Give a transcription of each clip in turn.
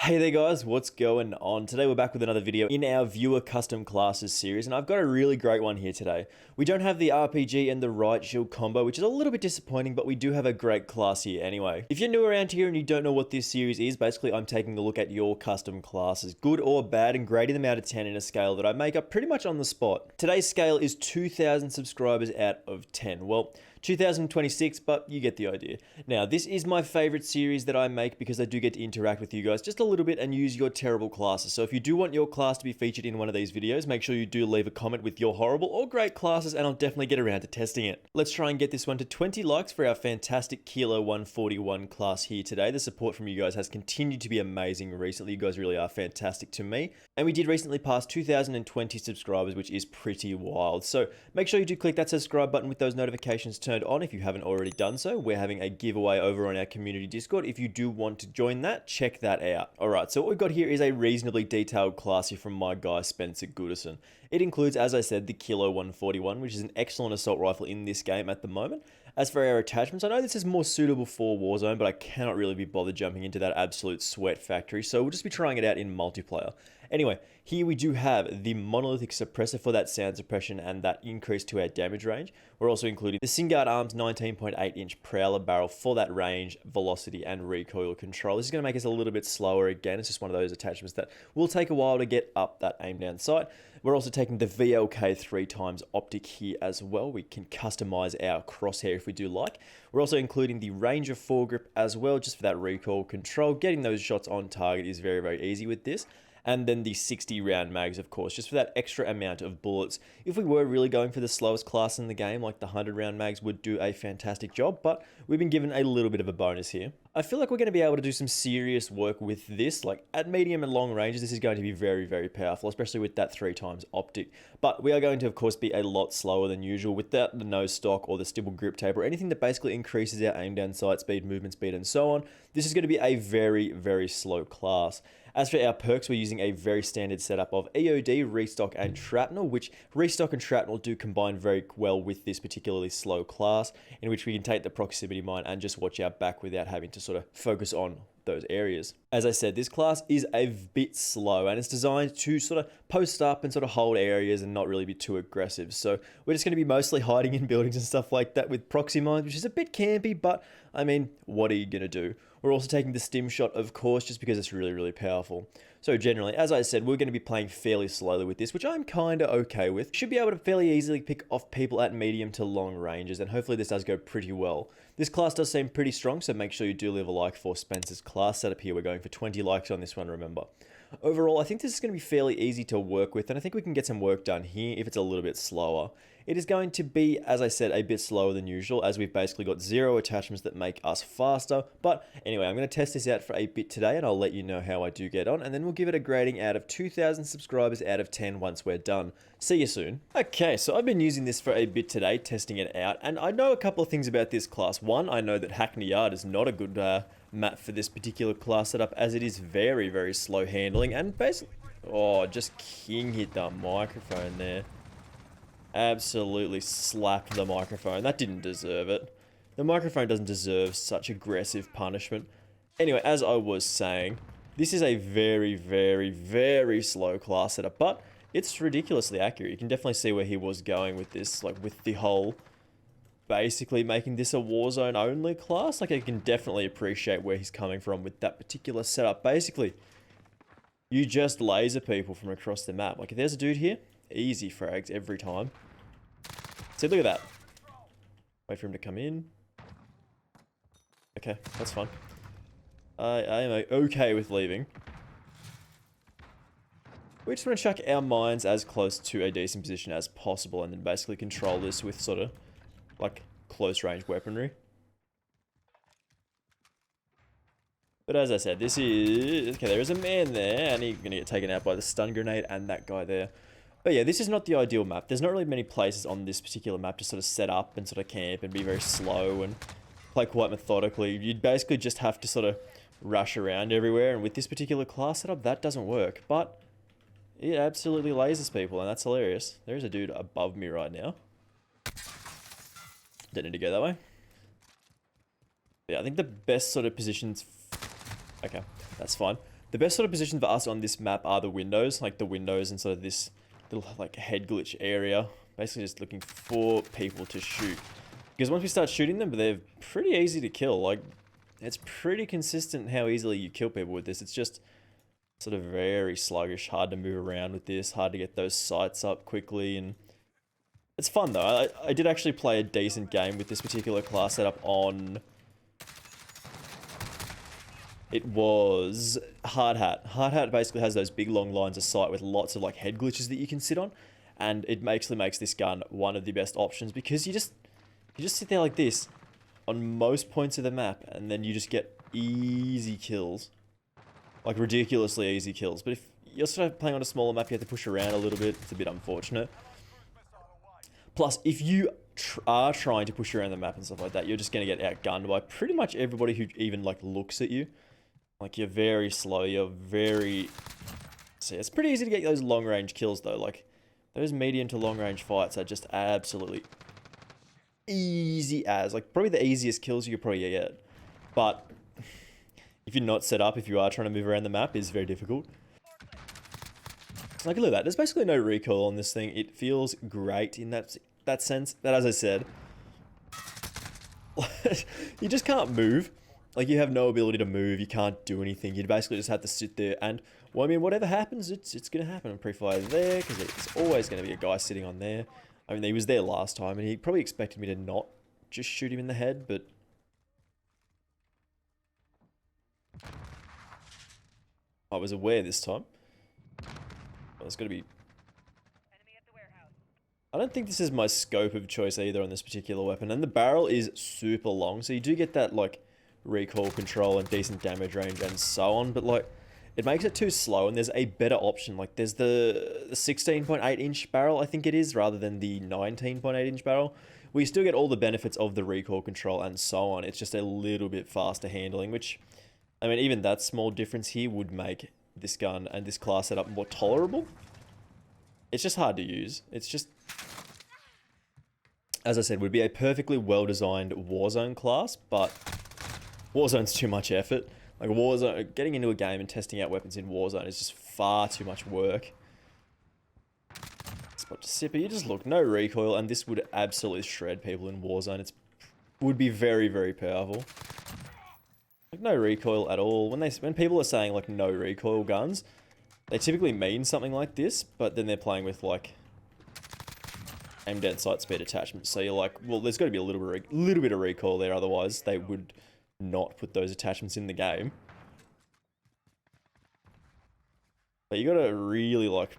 Hey there guys, what's going on? Today we're back with another video in our viewer custom classes series, and I've got a really great one here today. We don't have the RPG and the right shield combo, which is a little bit disappointing, but we do have a great class here anyway. If you're new around here and you don't know what this series is, basically I'm taking a look at your custom classes, good or bad, and grading them out of 10 in a scale that I make up pretty much on the spot. Today's scale is 2,000 subscribers out of 10. Well, 2026, but you get the idea. Now, this is my favorite series that I make because I do get to interact with you guys just a little bit and use your terrible classes. So if you do want your class to be featured in one of these videos, make sure you do leave a comment with your horrible or great classes and I'll definitely get around to testing it. Let's try and get this one to 20 likes for our fantastic Kilo 141 class here today. The support from you guys has continued to be amazing recently. You guys really are fantastic to me. And we did recently pass 2,020 subscribers, which is pretty wild. So make sure you do click that subscribe button with those notifications turned on if you haven't already done so. We're having a giveaway over on our community Discord. If you do want to join that, check that out. Alright, so what we've got here is a reasonably detailed class here from my guy Spencer Goodison. It includes, as I said, the Kilo 141, which is an excellent assault rifle in this game at the moment. As for our attachments, I know this is more suitable for Warzone, but I cannot really be bothered jumping into that absolute sweat factory, so we'll just be trying it out in multiplayer. Anyway, here we do have the monolithic suppressor for that sound suppression and that increase to our damage range. We're also including the Singard Arms 19.8 inch Prowler barrel for that range, velocity, and recoil control. This is going to make us a little bit slower again. It's just one of those attachments that will take a while to get up that aim down sight. We're also taking the VLK 3x optic here as well. We can customize our crosshair if we do like. We're also including the Ranger foregrip as well, just for that recoil control. Getting those shots on target is very, very easy with this. And then the 60 round mags, of course, just for that extra amount of bullets. If we were really going for the slowest class in the game, like the 100 round mags would do a fantastic job, but we've been given a little bit of a bonus here. I feel like we're going to be able to do some serious work with this. Like at medium and long ranges, this is going to be very, very powerful, especially with that 3x optic. But we are going to, of course, be a lot slower than usual without the nose stock or the stibble grip tape or anything that basically increases our aim down sight speed, movement speed, and so on. This is going to be a very, very slow class. As for our perks, we're using a very standard setup of EOD, Restock, and Shrapnel, which Restock and Shrapnel do combine very well with this particularly slow class, in which we can take the proximity mine and just watch our back without having to sort of focus on those areas. As I said, this class is a bit slow and it's designed to sort of post up and sort of hold areas and not really be too aggressive. So we're just going to be mostly hiding in buildings and stuff like that with proxy mines, which is a bit campy, but I mean, what are you going to do? We're also taking the stim shot, of course, just because it's really, really powerful. So generally, as I said, we're going to be playing fairly slowly with this, which I'm kind of okay with. Should be able to fairly easily pick off people at medium to long ranges, and hopefully this does go pretty well. This class does seem pretty strong, so make sure you do leave a like for Spencer's class setup here. We're going for 20 likes on this one, remember. Overall, I think this is going to be fairly easy to work with, and I think we can get some work done here if it's a little bit slower. It is going to be, as I said, a bit slower than usual, as we've basically got 0 attachments that make us faster. But anyway, I'm going to test this out for a bit today, and I'll let you know how I do get on, and then we'll give it a grading out of 2,000 subscribers out of 10 once we're done. See you soon. Okay, so I've been using this for a bit today, testing it out, and I know a couple of things about this class. One, I know that Hackney Yard is not a good map for this particular class setup, as it is very, very slow handling, and basically, oh, just king hit the microphone there. Absolutely slapped the microphone. That didn't deserve it. The microphone doesn't deserve such aggressive punishment. Anyway, as I was saying, this is a very, very, very slow class setup, but it's ridiculously accurate. You can definitely see where he was going with this, like with the whole basically making this a Warzone only class. Like I can definitely appreciate where he's coming from with that particular setup. Basically, you just laser people from across the map. Like if there's a dude here, easy frags every time. See, look at that. Wait for him to come in. Okay, that's fine. I am okay with leaving. We just want to chuck our mines as close to a decent position as possible and then basically control this with sort of like close range weaponry. But as I said, this is... Okay, there is a man there and he's going to get taken out by the stun grenade and that guy there. But yeah, this is not the ideal map. There's not really many places on this particular map to sort of set up and sort of camp and be very slow and play quite methodically. You'd basically just have to sort of rush around everywhere, and with this particular class setup, that doesn't work. But it absolutely lasers people, and that's hilarious. There is a dude above me right now. Don't need to go that way. Yeah, I think the best sort of positions... Okay, that's fine. The best sort of position for us on this map are the windows, like the windows and sort of this little like head glitch area. Basically just looking for people to shoot. Because once we start shooting them, they're pretty easy to kill. Like, it's pretty consistent how easily you kill people with this. It's just sort of very sluggish, hard to move around with this, hard to get those sights up quickly, and it's fun though. I did actually play a decent game with this particular class setup on... It was Hard Hat. Hard Hat basically has those big long lines of sight with lots of like head glitches that you can sit on, and it actually makes this gun one of the best options because you just sit there like this on most points of the map, and then you just get easy kills. Like ridiculously easy kills. But if you're sort of playing on a smaller map, you have to push around a little bit. It's a bit unfortunate. Plus, if you are trying to push around the map and stuff like that, you're just going to get outgunned by pretty much everybody who even like looks at you. Like, you're very slow, you're very... So it's pretty easy to get those long range kills though. Like, those medium to long range fights are just absolutely easy as. Like, probably the easiest kills you could probably get. But if you're not set up, if you are trying to move around the map, it's very difficult. Like, look at that. There's basically no recoil on this thing. It feels great in that sense. That, as I said, you just can't move. Like, you have no ability to move. You can't do anything. You basically just have to sit there. And, well, I mean, whatever happens, it's going to happen. I'm pre-fire there, because it's always going to be a guy sitting on there. I mean, he was there last time, and he probably expected me to not just shoot him in the head, but... I was aware this time. Well, it's got to be... I don't think this is my scope of choice either on this particular weapon. And the barrel is super long, so you do get that, like, recoil control and decent damage range and so on. But, like, it makes it too slow, and there's a better option. Like, there's the 16.8 inch barrel, I think it is, rather than the 19.8 inch barrel. We still get all the benefits of the recoil control and so on. It's just a little bit faster handling, which... I mean, even that small difference here would make this gun and this class setup more tolerable. It's just hard to use. It's just... As I said, would be a perfectly well-designed Warzone class, but Warzone's too much effort. Like, Warzone, getting into a game and testing out weapons in Warzone is just far too much work. Spot to sit, but you just look, no recoil, and this would absolutely shred people in Warzone. It would be very, very powerful. Like, no recoil at all. When people are saying, like, no recoil guns, they typically mean something like this, but then they're playing with, like, aim down sight speed attachments. So you're like, well, there's got to be a little bit of recoil there, otherwise they would not put those attachments in the game. But you got to really, like,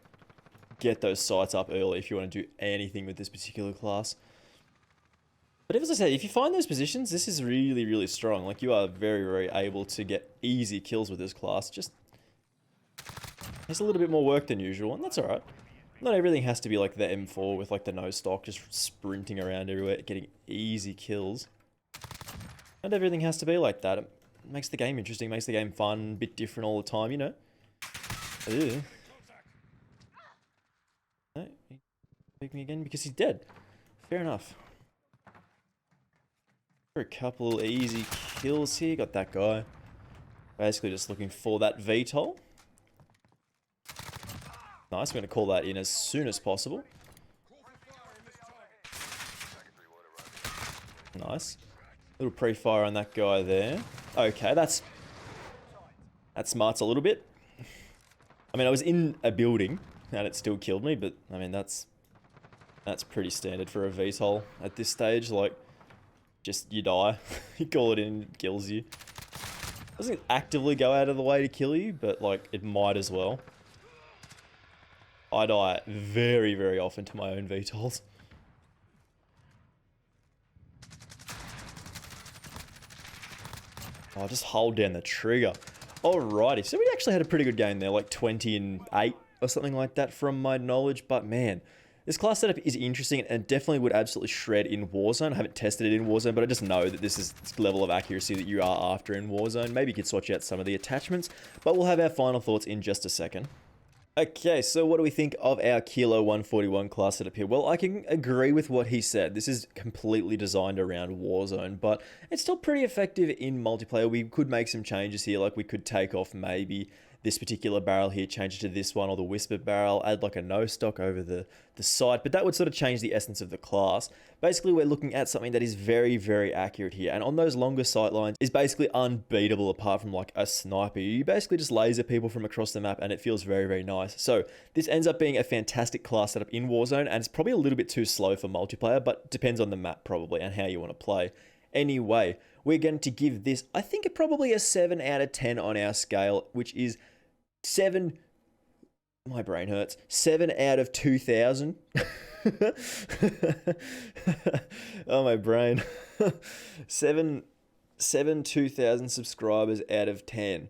get those sights up early if you want to do anything with this particular class. But as I said, if you find those positions, this is really, really strong. Like, you are very, very able to get easy kills with this class. Just, it's a little bit more work than usual, and that's alright. Not everything has to be like the M4 with like the no stock, just sprinting around everywhere, getting easy kills. Not everything has to be like that. It makes the game interesting, makes the game fun, a bit different all the time, you know? Ew. No, he picked me again because he's dead. Fair enough. For a couple easy kills here, got that guy. Basically just looking for that VTOL. Nice, I'm going to call that in as soon as possible. Nice. Little pre-fire on that guy there. Okay, that smarts a little bit. I mean, I was in a building and it still killed me, but I mean, that's pretty standard for a VTOL at this stage. Like, just you die. You call it in, it kills you. Doesn't actively go out of the way to kill you, but like, it might as well. I die very, very often to my own VTOLs. Oh, just hold down the trigger. Alrighty, so we actually had a pretty good game there, like 20-8 or something like that from my knowledge, but man, this class setup is interesting and definitely would absolutely shred in Warzone. I haven't tested it in Warzone, but I just know that this is the level of accuracy that you are after in Warzone. Maybe you could swatch out some of the attachments, but we'll have our final thoughts in just a second. Okay, so what do we think of our Kilo 141 class setup here? Well, I can agree with what he said. This is completely designed around Warzone, but it's still pretty effective in multiplayer. We could make some changes here, like we could take off maybe this particular barrel here, change it to this one, or the Whisper barrel, add like a no stock over the side, but that would sort of change the essence of the class. Basically, we're looking at something that is very, very accurate here, and on those longer sight lines is basically unbeatable apart from like a sniper. You basically just laser people from across the map, and it feels very, very nice. So this ends up being a fantastic class setup in Warzone, and it's probably a little bit too slow for multiplayer, but depends on the map probably and how you want to play. Anyway, we're going to give this, I think, probably a 7 out of 10 on our scale, which is 7, my brain hurts, 7 out of 2,000. Oh, my brain. 7 2,000 subscribers out of 10.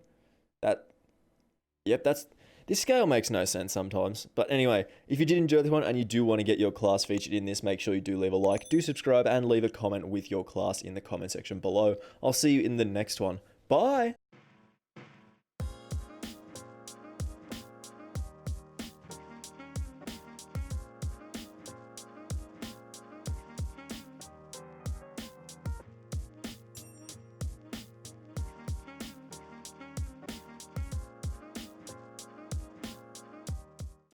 This scale makes no sense sometimes. But anyway, if you did enjoy this one and you do want to get your class featured in this, make sure you do leave a like, do subscribe, and leave a comment with your class in the comment section below. I'll see you in the next one. Bye!